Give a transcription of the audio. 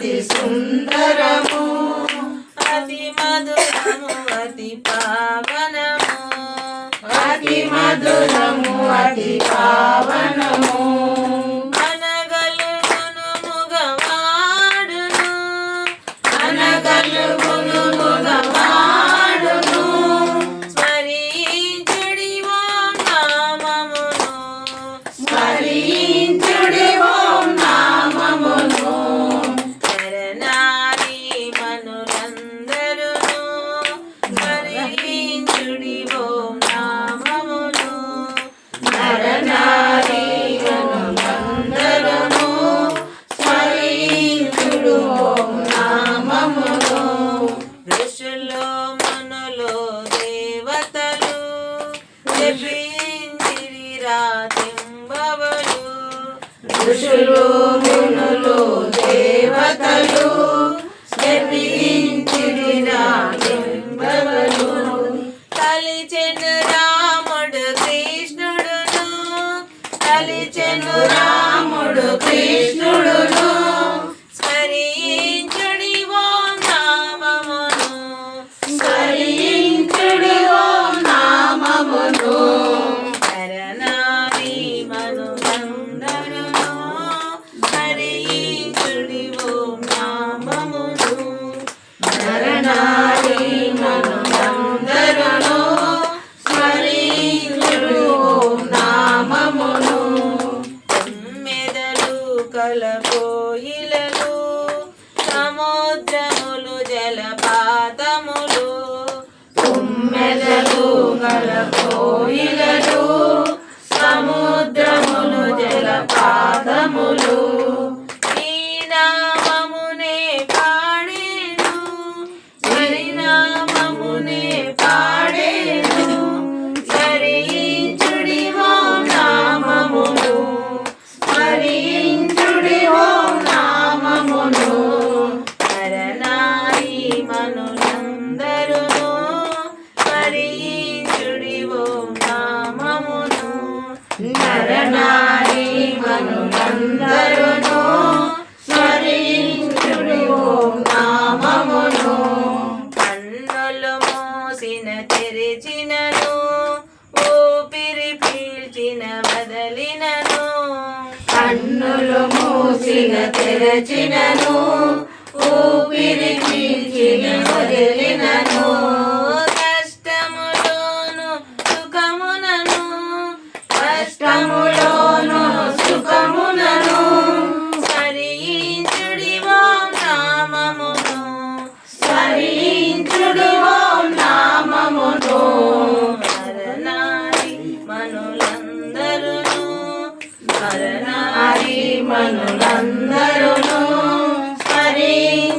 అతి సుందరము అతి మధురము అతి పావనము అతి మధురము అతి పావనము అనగలుగును మగవాడును అనగలుగును మగవాడును స్మరించుడి ఓం నామమును స్మరించుడి ఓం నామమును నరనారీ మనులందరును స్మరించుడి ఓం నామమును నరనారీ మనులందరును స్మరించుడు ఓం నామమును ఋషులు మునులు దేవతలు జపించిరి రాతింబవలు ఋషులు మునులు దేవతలు జపించిరి రాతింబవలు తలిచెను రాముడు కృష్ణుడును తలిచెను రాముడు కృష్ణుడును స్మరించుడి ఓం నామమును స్మరించుడి ఓం నామమును నరనారీ మనులందరును స్మరించుడి ఓం నామమును నరనారీ మనులందరును స్మరించుడు ఓం నామమును మెదలు కలపోయిలలు సముద్రములు జలపాతములు తుమ్మెదలు గల కోయిలలు సముద్రములు జలపాతములు నీ నామమునే పాడేను హరినామమునే పాడేను స్మరించుడి ఓం నామమును స్మరించుడి ఓం నామమును నరనారీ మనులందరును స్మరించుడి ఓం నామమును నరనారీ మనులందరును స్మరించుడి ఓం నామమును కన్నులు మూసిన తెరిచినను ఊపిరి పీల్చిన వదలినను కన్నులు మూసిన తెరచినను ఊపిరి పీల్చిన వదిలినను కష్టములోను సుఖమునను కష్టములోను సుఖమునను స్మరించుడి ఓం నామమును స్మరించుడి ఓం నామమును నరనారీ మనులందరును నరనారీ మనులందరును స్మరించుడి